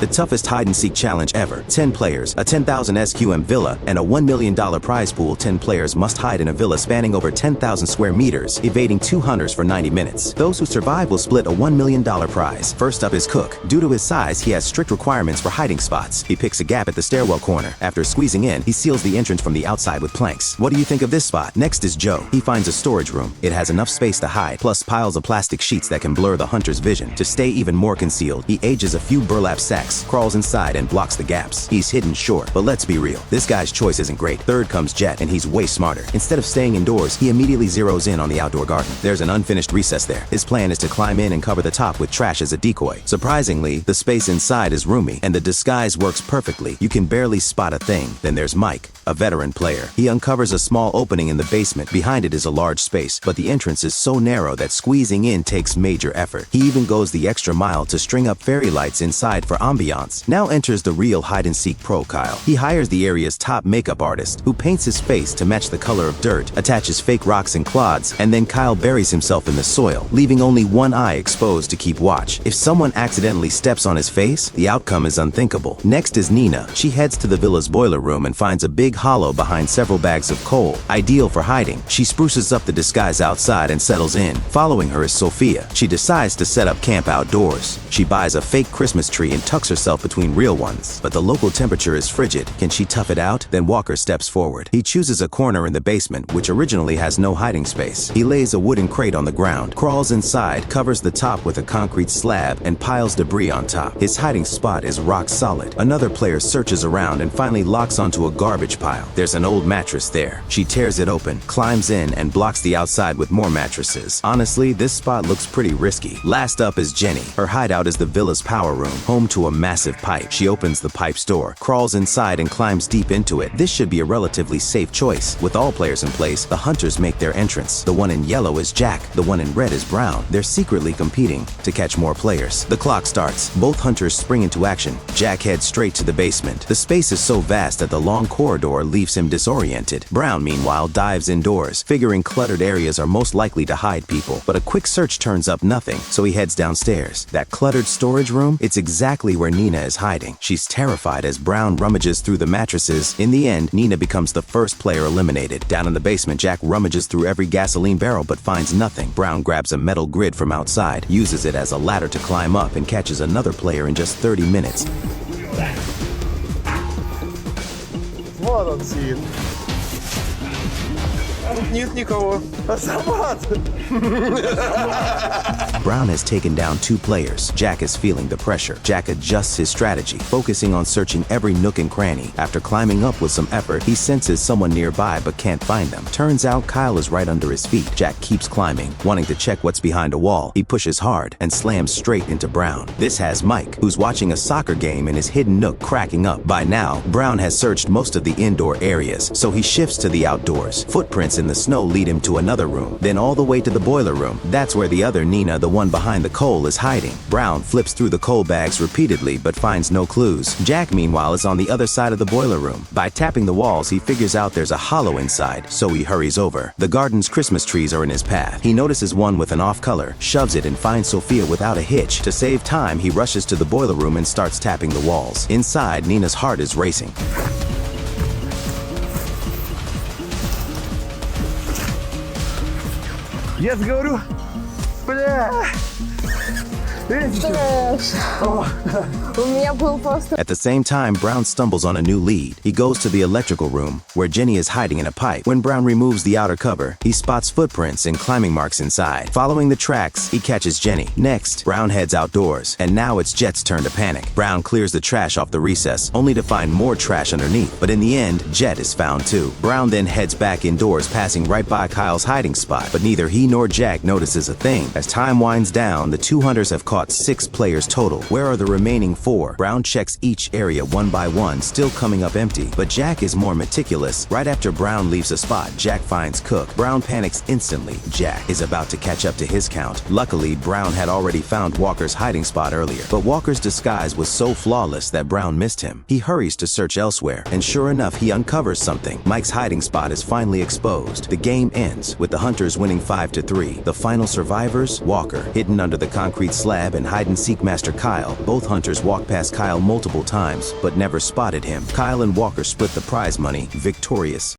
The toughest hide-and-seek challenge ever. 10 players, a 10,000 SQM villa, and a $1 million prize pool. 10 players must hide in a villa spanning over 10,000 square meters, evading 2 hunters for 90 minutes. Those who survive will split a $1 million prize. First up is Cook. Due to his size, he has strict requirements for hiding spots. He picks a gap at the stairwell corner. After squeezing in, he seals the entrance from the outside with planks. What do you think of this spot? Next is Joe. He finds a storage room. It has enough space to hide, plus piles of plastic sheets that can blur the hunter's vision. To stay even more concealed, he ages a few burlap sacks, crawls inside, and blocks the gaps. He's hidden sure, but let's be real. This guy's choice isn't great. Third comes Jet, and he's way smarter. Instead of staying indoors, he immediately zeroes in on the outdoor garden. There's an unfinished recess there. His plan is to climb in and cover the top with trash as a decoy. Surprisingly, the space inside is roomy, and the disguise works perfectly. You can barely spot a thing. Then there's Mike, a veteran player. He uncovers a small opening in the basement. Behind it is a large space, but the entrance is so narrow that squeezing in takes major effort. He even goes the extra mile to string up fairy lights inside for ambiance. Now enters the real hide-and-seek pro Kyle. He hires the area's top makeup artist, who paints his face to match the color of dirt, attaches fake rocks and clods, and then Kyle buries himself in the soil, leaving only one eye exposed to keep watch. If someone accidentally steps on his face, the outcome is unthinkable. Next is Nina. She heads to the villa's boiler room and finds a big hollow behind several bags of coal, ideal for hiding. She spruces up the disguise outside and settles in. Following her is Sophia. She decides to set up camp outdoors. She buys a fake Christmas tree and tucks herself between real ones, but the local temperature is frigid. Can she tough it out? Then Walker steps forward. He chooses a corner in the basement, which originally has no hiding space. He lays a wooden crate on the ground, crawls inside, covers the top with a concrete slab, and piles debris on top. His hiding spot is rock solid. Another player searches around and finally locks onto a garbage pile. There's an old mattress there. She tears it open, climbs in, and blocks the outside with more mattresses. Honestly, this spot looks pretty risky. Last up is Jenny. Her hideout is the villa's power room, home to a massive pipe. She opens the pipe's door, crawls inside, and climbs deep into it. This should be a relatively safe choice. With all players in place, the hunters make their entrance. The one in yellow is Jack. The one in red is Brown. They're secretly competing to catch more players. The clock starts. Both hunters spring into action. Jack heads straight to the basement. The space is so vast that the long corridor leaves him disoriented. Brown, meanwhile, dives indoors, figuring cluttered areas are most likely to hide people. But a quick search turns up nothing, so he heads downstairs. That cluttered storage room, it's exactly where Nina is hiding. She's terrified as Brown rummages through the mattresses. In the end, Nina becomes the first player eliminated. Down in the basement, Jack rummages through every gasoline barrel but finds nothing. Brown grabs a metal grid from outside, uses it as a ladder to climb up, and catches another player in just 30 minutes. Вот он сидит. Тут нет никого. Автомат! Brown has taken down 2 players. Jack is feeling the pressure. Jack adjusts his strategy, focusing on searching every nook and cranny. After climbing up with some effort, he senses someone nearby but can't find them. Turns out Kyle is right under his feet. Jack keeps climbing, wanting to check what's behind a wall. He pushes hard and slams straight into Brown. This has Mike, who's watching a soccer game in his hidden nook, cracking up. By now, Brown has searched most of the indoor areas, so he shifts to the outdoors. Footprints in the snow lead him to another room, then all the way to the boiler room. That's where the other Nina, the one behind the coal, is hiding. Brown flips through the coal bags repeatedly but finds no clues. Jack, meanwhile, is on the other side of the boiler room. By tapping the walls, he figures out there's a hollow inside, so he hurries over. The garden's Christmas trees are in his path. He notices one with an off color, shoves it, and finds Sophia without a hitch. To save time, he rushes to the boiler room and starts tapping the walls. Inside, Nina's heart is racing. Я же говорю, бля! At the same time, Brown stumbles on a new lead. He goes to the electrical room, where Jenny is hiding in a pipe. When Brown removes the outer cover, he spots footprints and climbing marks inside. Following the tracks, he catches Jenny. Next, Brown heads outdoors, and now it's Jet's turn to panic. Brown clears the trash off the recess, only to find more trash underneath. But in the end, Jet is found too. Brown then heads back indoors, passing right by Kyle's hiding spot. But neither he nor Jack notices a thing. As time winds down, the 2 hunters have caught 6 players total. Where are the remaining 4? Brown checks each area one by one, still coming up empty. But Jack is more meticulous. Right after Brown leaves a spot, Jack finds Cook. Brown panics instantly. Jack is about to catch up to his count. Luckily, Brown had already found Walker's hiding spot earlier. But Walker's disguise was so flawless that Brown missed him. He hurries to search elsewhere, and sure enough, he uncovers something. Mike's hiding spot is finally exposed. The game ends with the hunters winning 5-3. The final survivors, Walker, hidden under the concrete slab, Slab and hide-and-seek master Kyle. Both hunters walked past Kyle multiple times, but never spotted him. Kyle and Walker split the prize money, victorious.